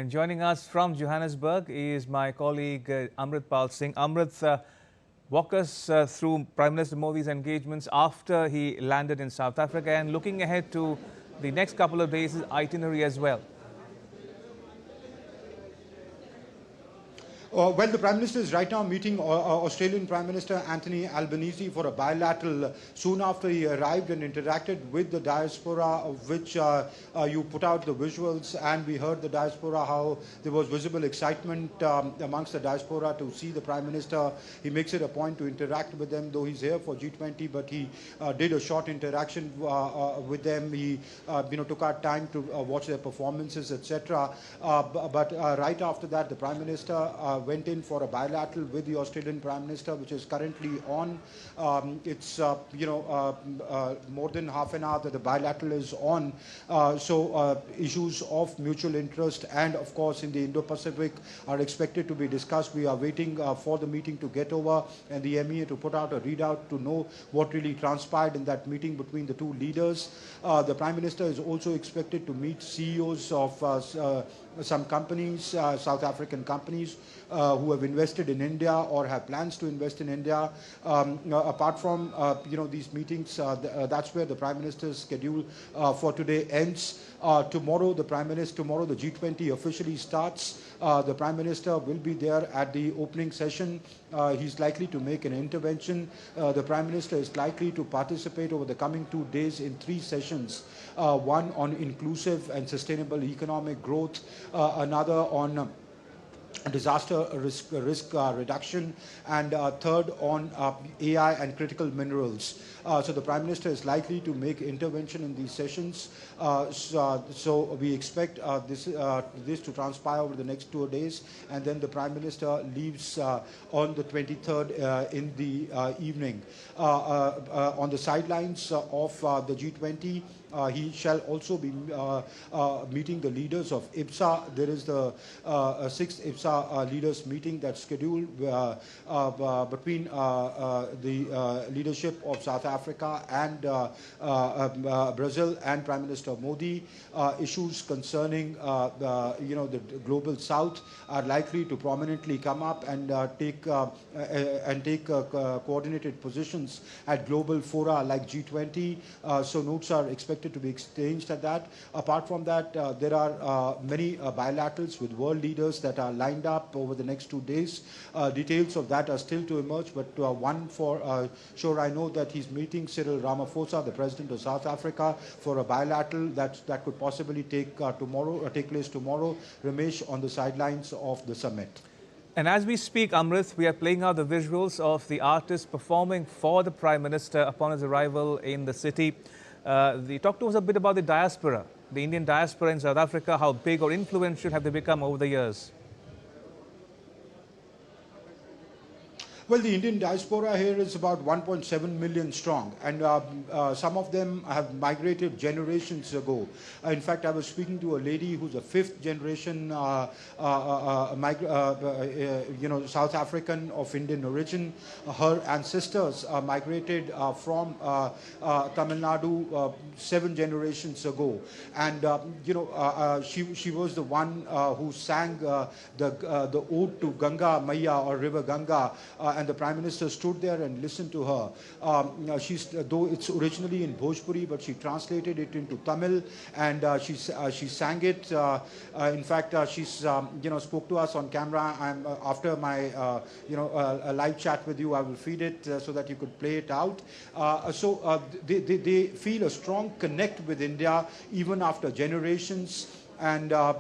And joining us from Johannesburg is my colleague Amritpal Singh. Amrit, walk us through Prime Minister Modi's engagements after he landed in South Africa and looking ahead to the next couple of days' itinerary as well. Well, the Prime Minister is right now meeting Australian Prime Minister Anthony Albanese for a bilateral soon after he arrived and interacted with the diaspora, of which you put out the visuals, and we heard the diaspora how there was visible excitement amongst the diaspora to see the Prime Minister. He makes it a point to interact with them, though he's here for G20, but he did a short interaction with them. He took out time to watch their performances, etc. But right after that, the Prime Minister went in for a bilateral with the Australian Prime Minister, which is currently on. It's more than half an hour that the bilateral is on. So issues of mutual interest and, of course, in the Indo-Pacific are expected to be discussed. We are waiting for the meeting to get over and the MEA to put out a readout to know what really transpired in that meeting between the two leaders. The Prime Minister is also expected to meet CEOs of some companies, South African companies, who have invested in India or have plans to invest in India. Apart from these meetings, that's where the Prime Minister's schedule for today ends. Tomorrow the G20 officially starts. The Prime Minister will be there at the opening session. He's likely to make an intervention. The Prime Minister is likely to participate over the coming 2 days in 3 sessions. One on inclusive and sustainable economic growth, another on disaster risk reduction, and third on AI and critical minerals. So the Prime Minister is likely to make intervention in these sessions. So we expect this to transpire over the next 2 days, and then the Prime Minister leaves on the 23rd in the evening. On the sidelines of the G20, he shall also be meeting the leaders of IPSA. There is the 6th IPSA leaders meeting that's scheduled between the leadership of South Africa and Brazil and Prime Minister Modi. Issues concerning the global South are likely to prominently come up and take coordinated positions at global fora like G20. So notes are expected to be exchanged at that. Apart from that, there are many bilaterals with world leaders that are lined up over the next 2 days. Details of that are still to emerge, but one for sure I know that he's meeting Cyril Ramaphosa, the President of South Africa, for a bilateral that could possibly take place tomorrow. Ramesh, on the sidelines of the summit. And as we speak, Amrit, we are playing out the visuals of the artists performing for the Prime Minister upon his arrival in the city. Talk to us a bit about the diaspora, the Indian diaspora in South Africa. How big or influential have they become over the years? Well, the Indian diaspora here is about 1.7 million strong, and some of them have migrated generations ago. In fact, I was speaking to a lady who's a 5th generation South African of Indian origin. Her ancestors migrated from Tamil Nadu 7 generations ago, and she was the one who sang the ode to Ganga Maya, or River Ganga. And the Prime Minister stood there and listened to her. Though it's originally in Bhojpuri, but she translated it into Tamil, and she sang it. In fact, she spoke to us on camera. After my a live chat with you, I will feed it so that you could play it out. So they feel a strong connect with India even after generations. And of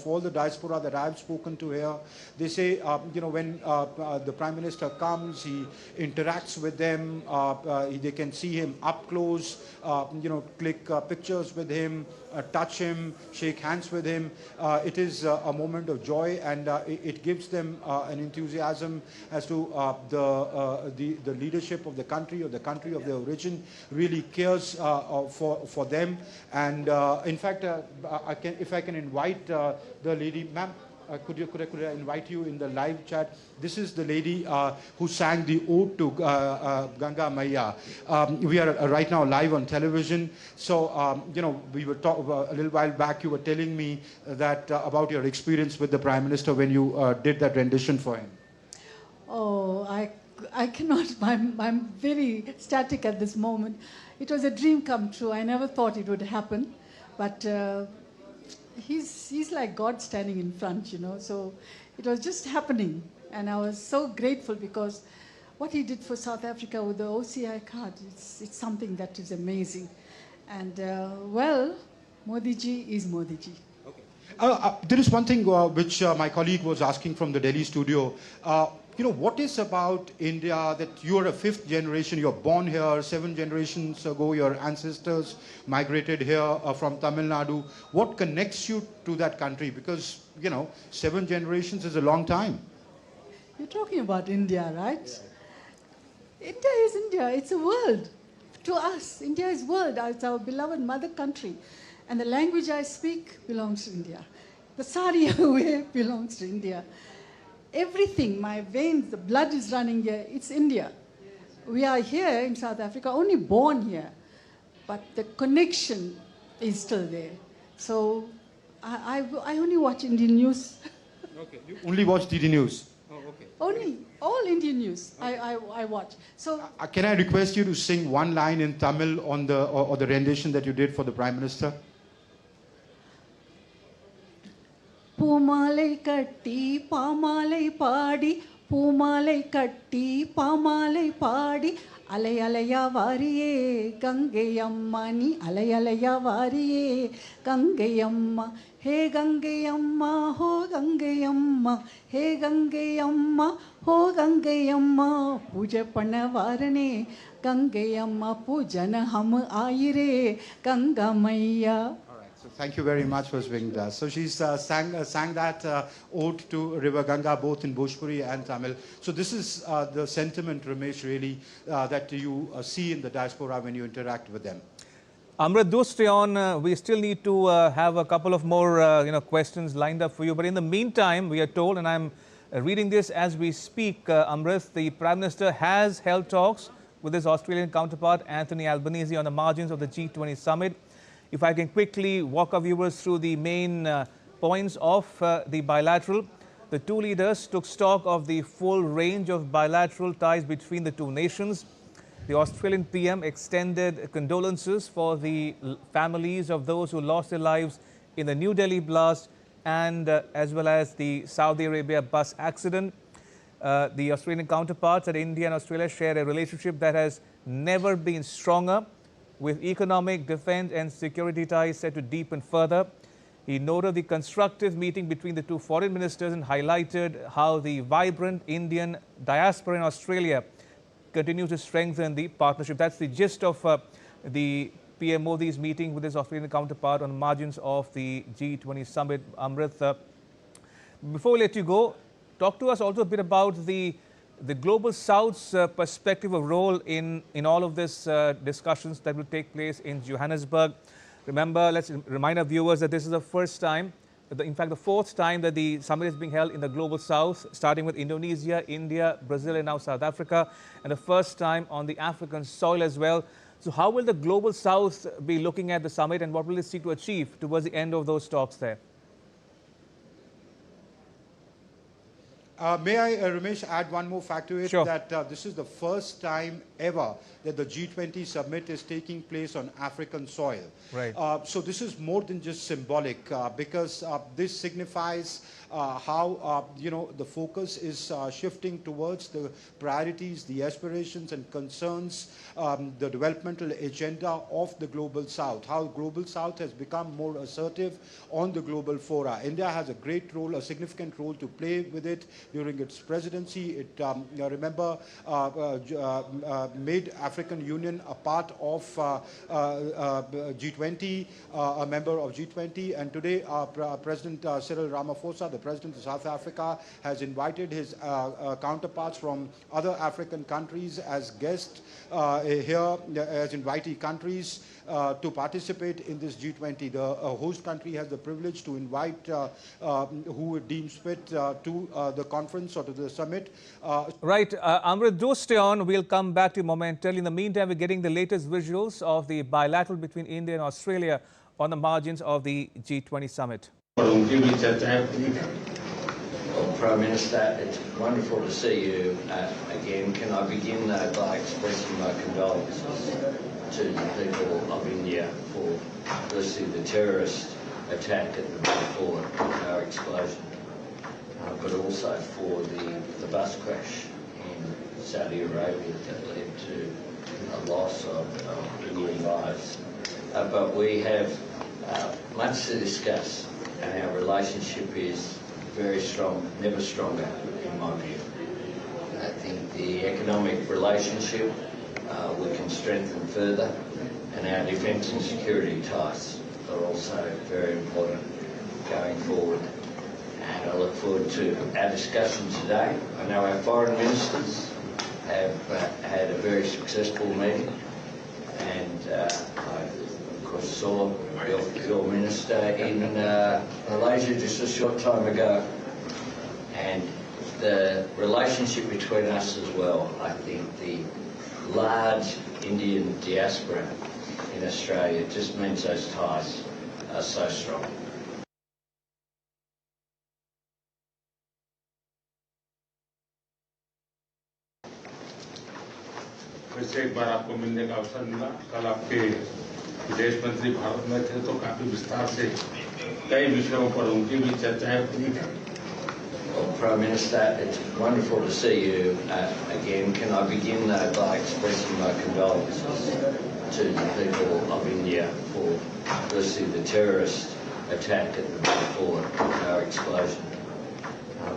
all the diaspora that I've spoken to here, they say when the Prime Minister comes, he interacts with them. They can see him up close, click pictures with him, touch him, shake hands with him. It is a moment of joy, and it gives them an enthusiasm as to the leadership of the country, or the country of their origin, really cares for them. And in fact, if I can invite the lady, ma'am. could I invite you in the live chat? This is the lady who sang the ode to Ganga Maya. We are right now live on television. So, you know, we were talking a little while back. You were telling me that about your experience with the Prime Minister when you did that rendition for him. Oh, I cannot. I'm very static at this moment. It was a dream come true. I never thought it would happen, but. He's like God standing in front, you know. So it was just happening. And I was so grateful because what he did for South Africa with the OCI card, it's something that is amazing. And well, Modi ji is Modi ji. Okay. There is one thing which my colleague was asking from the Delhi studio. You know, what is about India that you are a fifth generation, you're born here, 7 generations ago, your ancestors migrated here from Tamil Nadu. What connects you to that country? Because, you know, 7 generations is a long time. You're talking about India, right? Yeah. India is India. It's a world. To us, India is world. It's our beloved mother country. And the language I speak belongs to India. The sari I wear belongs to India. Everything, my veins, the blood is running here, it's India. We are here in South Africa, only born here, but the connection is still there. So I only watch Indian news. Okay, you only watch DD News? Oh, okay. Only, all Indian news I watch. So can I request you to sing one line in Tamil on the, or the rendition that you did for the Prime Minister? பூமாலை கட்டி பாமாலை பாடி பூமாலை கட்டி பாமாலை பாடி அலை அலையா வாரியே கங்கை அம்மா நீ அலை அலையா வாரியே கங்கை அம்மா ஹே கங்கை அம்மா ஹோ கங்கை அம்மா ஹே கங்கை அம்மா ஹோ கங்கை அம்மா பூஜை பண்ண வாரனே கங்கை அம்மா பூஜன ஹம் ஆயிரே கங்கா மையா. So thank you very much for being there. So she's sang that ode to River Ganga both in Bhojpuri and Tamil. So this is the sentiment, Ramesh, really that you see in the diaspora when you interact with them. Amrit, do stay on. We still need to have a couple of more questions lined up for you. But in the meantime, we are told, and I'm reading this as we speak, Amrit, the Prime Minister has held talks with his Australian counterpart, Anthony Albanese, on the margins of the G20 Summit. If I can quickly walk our viewers through the main points of the bilateral. The two leaders took stock of the full range of bilateral ties between the two nations. The Australian PM extended condolences for the families of those who lost their lives in the New Delhi blast and as well as the Saudi Arabia bus accident. The Australian counterparts said India and Australia share a relationship that has never been stronger, with economic, defense and security ties set to deepen further. He noted the constructive meeting between the two foreign ministers and highlighted how the vibrant Indian diaspora in Australia continues to strengthen the partnership. That's the gist of the PM Modi's meeting with his Australian counterpart on the margins of the G20 Summit. Amrit, before we let you go, talk to us also a bit about the Global South's perspective of role in all of this discussions that will take place in Johannesburg. Remember, let's remind our viewers that this is the first time, in fact the fourth time that the summit is being held in the Global South, starting with Indonesia, India, Brazil and now South Africa, and the first time on the African soil as well. So how will the Global South be looking at the summit and what will it seek to achieve towards the end of those talks there? May I, Ramesh, add one more fact to it? Sure. That this is the first time ever that the G20 summit is taking place on African soil. Right. So this is more than just symbolic because this signifies how, the focus is shifting towards the priorities, the aspirations and concerns, the developmental agenda of the Global South, how Global South has become more assertive on the global fora. India has a great role, a significant role to play with it during its presidency. Remember, made African Union a part of G20, a member of G20, and today President Cyril Ramaphosa, the President of South Africa, has invited his counterparts from other African countries as guests here, as invitee countries, to participate in this G20. The host country has the privilege to invite who it deems fit to the conference or to the summit. Right. Amrit, do stay on. We'll come back to you momentarily. In the meantime, we're getting the latest visuals of the bilateral between India and Australia on the margins of the G20 summit. Well, Prime Minister, it's wonderful to see you again. Can I begin by expressing my condolences to the people of India for, firstly, the terrorist attack at the Bilateral car explosion, but also for the bus crash in Saudi Arabia that led to a loss of Indian lives. But we have much to discuss, and our relationship is very strong, never stronger, in my view. I think the economic relationship we can strengthen further, and our defence and security ties are also very important going forward. And I look forward to our discussion today. I know our foreign ministers have had a very successful meeting, and I, of course, saw your minister in Malaysia just a short time ago, and the relationship between us as well. I think the large Indian diaspora in Australia just means those ties are so strong. फिर से एक बार आपको मिलने का अवसर मिला। कल आपके विदेश मंत्री भारत में थे तो काफी विस्तार से कई विषयों पर उनकी भी चर्चाएं हुई हैं। Well, Prime Minister, it's wonderful to see you again. Can I begin by expressing my condolences to the people of India for, firstly, the terrorist attack at the Bilateral car explosion,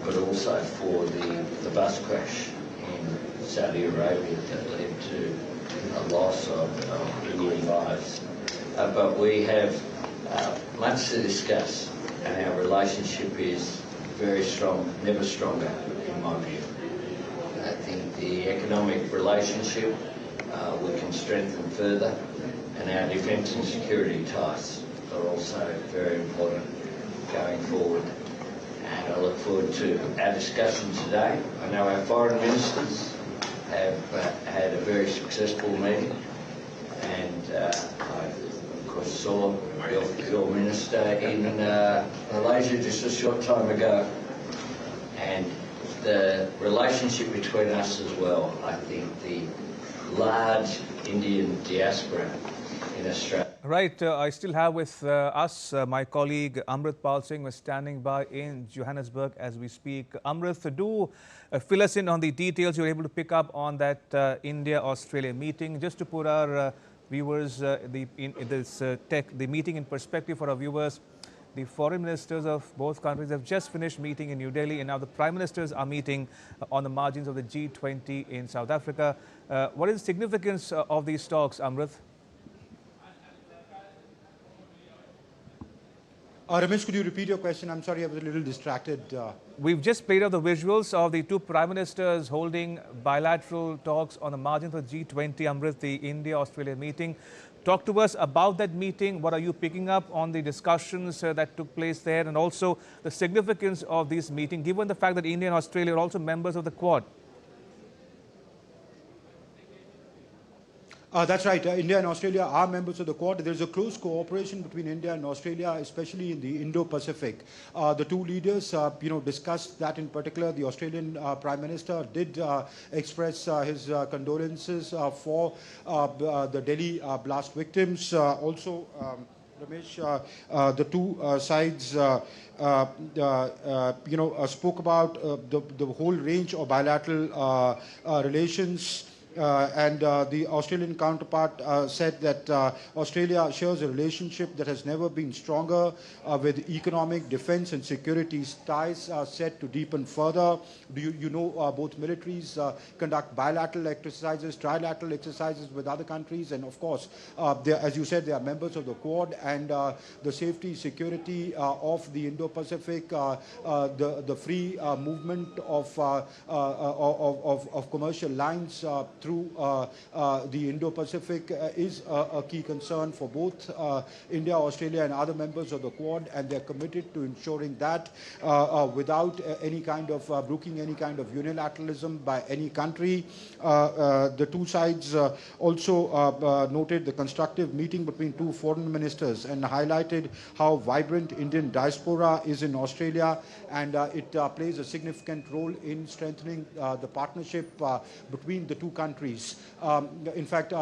but also for the bus crash in Saudi Arabia that led to a loss of Indian lives. But we have much to discuss, and our relationship is very strong, never stronger, in my view. I think the economic relationship we can strengthen further, and our defence and security ties are also very important going forward. And I look forward to our discussion today. I know our foreign ministers have had a very successful meeting, and I, of course, saw your minister in Malaysia just a short time ago, and the relationship between us as well. I think the large Indian diaspora in Australia. Right, I still have with us my colleague Amrit Pal Singh, who is standing by in Johannesburg as we speak. Amrit, do fill us in on the details you were able to pick up on that India-Australia meeting. Just to put our viewers, the meeting in perspective for our viewers, the foreign ministers of both countries have just finished meeting in New Delhi, and now the prime ministers are meeting on the margins of the G20 in South Africa. What is the significance of these talks, Amrit? Ramesh, could you repeat your question? I'm sorry, I was a little distracted. We've just played out the visuals of the two prime ministers holding bilateral talks on the margins of G20, Amrit, the India-Australia meeting. Talk to us about that meeting. What are you picking up on the discussions that took place there, and also the significance of this meeting, given the fact that India and Australia are also members of the Quad? That's right. India and Australia are members of the Quad. There's a close cooperation between India and Australia, especially in the Indo-Pacific. The two leaders, discussed that in particular. The Australian Prime Minister did express his condolences for the Delhi blast victims. Also, Ramesh, the two sides, spoke about the whole range of bilateral relations, the Australian counterpart said that Australia shares a relationship that has never been stronger, with economic, defense and security ties set to deepen further. Both militaries conduct bilateral exercises, trilateral exercises with other countries, and of course, as you said, they are members of the Quad, and the safety, security of the Indo-Pacific, the free movement of commercial lines through the Indo-Pacific is a key concern for both India, Australia and other members of the Quad, and they're committed to ensuring that without any kind of broking any kind of unilateralism by any country. The two sides also noted the constructive meeting between two foreign ministers and highlighted how vibrant Indian diaspora is in Australia, and it plays a significant role in strengthening the partnership between the two countries. In fact,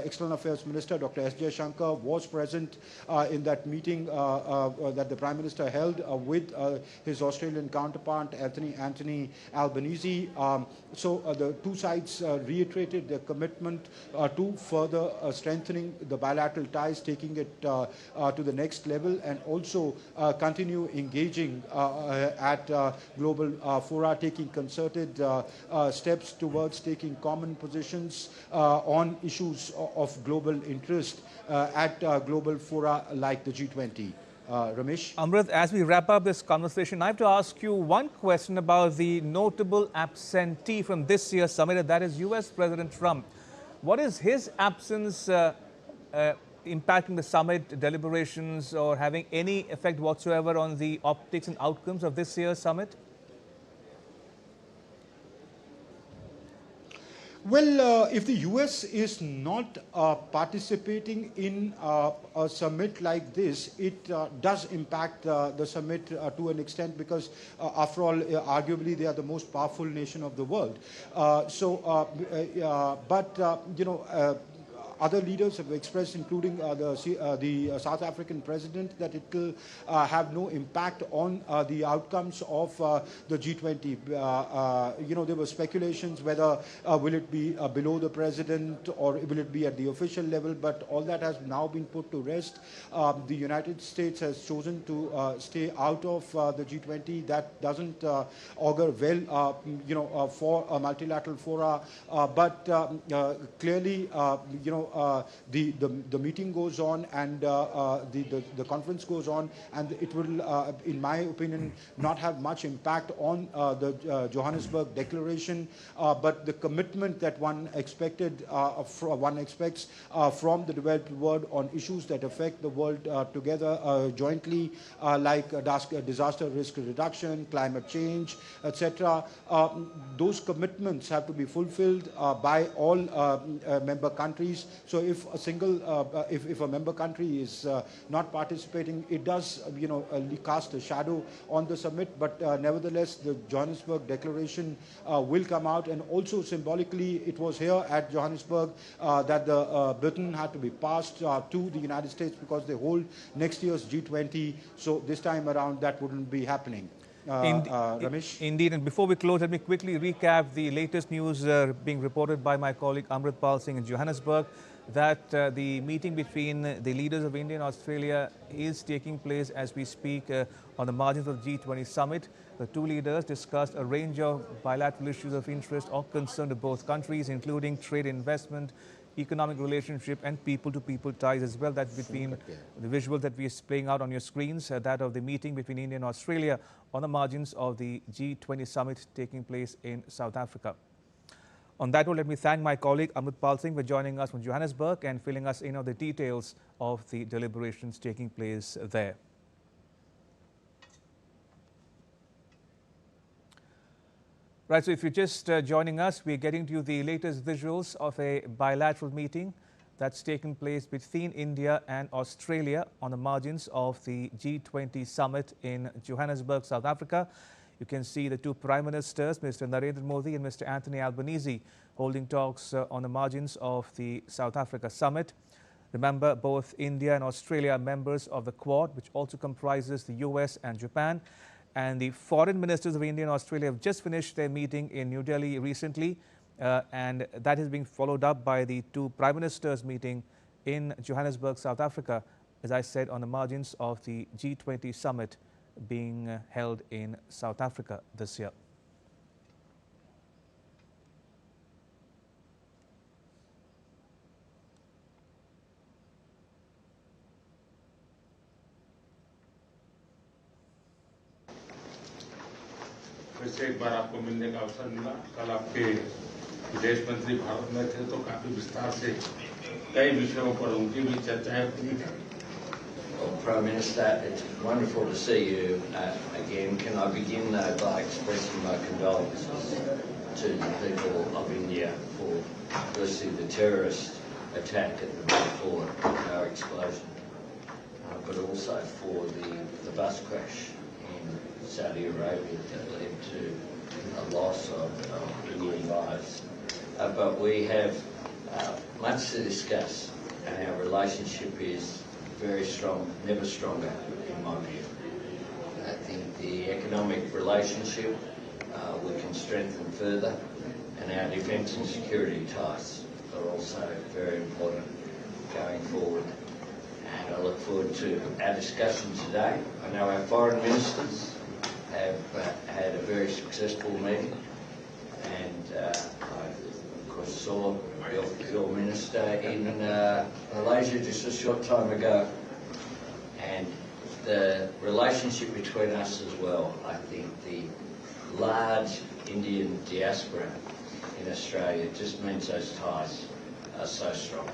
External Affairs Minister Dr. S. Shankar was present in that meeting that the Prime Minister held with his Australian counterpart, Anthony Albanese. So the two sides reiterated their commitment to further strengthening the bilateral ties, taking it to the next level, and also continue engaging at global fora, taking concerted steps towards taking common positions on issues of global interest at global fora like the G20. Ramesh? Amrit, as we wrap up this conversation, I have to ask you one question about the notable absentee from this year's summit, and that is US President Trump. What is his absence impacting the summit deliberations or having any effect whatsoever on the optics and outcomes of this year's summit? Well, if the US is not participating in a summit like this, it does impact the summit to an extent, because after all, arguably they are the most powerful nation of the world. Other leaders have expressed, including the South African president, that it will have no impact on the outcomes of the G20. There were speculations whether will it be below the president or will it be at the official level, but all that has now been put to rest. The United States has chosen to stay out of the G20. That doesn't augur well, for a multilateral fora. But clearly, the meeting goes on, and the conference goes on, and it will, in my opinion, not have much impact on the Johannesburg Declaration. But the commitment that one expects from the developed world on issues that affect the world together jointly, like disaster risk reduction, climate change, etc. Those commitments have to be fulfilled by all member countries. So if a if a member country is not participating, it does cast a shadow on the summit. But nevertheless, the Johannesburg Declaration will come out, and also symbolically, it was here at Johannesburg that the baton had to be passed to the United States, because they hold next year's G20. So this time around, that wouldn't be happening. Ramesh? Indeed, and before we close, let me quickly recap the latest news being reported by my colleague Amrit Pal Singh in Johannesburg, that the meeting between the leaders of India and Australia is taking place as we speak on the margins of the G20 Summit. The two leaders discussed a range of bilateral issues of interest or concern to both countries, including trade, investment, economic relationship and people-to-people ties as well. That's between the visuals that we are playing out on your screens, that of the meeting between India and Australia on the margins of the G20 Summit taking place in South Africa. On that note, let me thank my colleague Amrit Pal Singh for joining us from Johannesburg and filling us in on the details of the deliberations taking place there. Right, so if you're just joining us, we're getting to you the latest visuals of a bilateral meeting that's taken place between India and Australia on the margins of the G20 Summit in Johannesburg, South Africa. You can see the two Prime Ministers, Mr. Narendra Modi and Mr. Anthony Albanese, holding talks on the margins of the South Africa Summit. Remember, both India and Australia are members of the Quad, which also comprises the US and Japan. And the foreign ministers of India and Australia have just finished their meeting in New Delhi recently. and that is being followed up by the two Prime Ministers meeting in Johannesburg, South Africa, as I said, on the margins of the G20 Summit being held in South Africa this year. फिर से एक बार आपको मिलने का अवसर मिला। कल आपके विदेश मंत्री भारत में थे तो काफी विस्तार से कई विषयों पर उनकी भी चर्चाएं हुई। Well, Prime Minister, it's wonderful to see you again. Can I begin by expressing my condolences to the people of India for firstly the terrorist attack at the Bilateral car explosion, but also for the bus crash in Saudi Arabia that led to a loss of Indian lives. But we have much to discuss, and our relationship is very strong, never stronger in my view. I think the economic relationship we can strengthen further, and our defence and security ties are also very important going forward. And I look forward to our discussion today. I know our foreign ministers have had a very successful meeting, and I of course saw your minister in Malaysia just a short time ago, and the relationship between us as well. I think the large Indian diaspora in Australia just means those ties are so strong.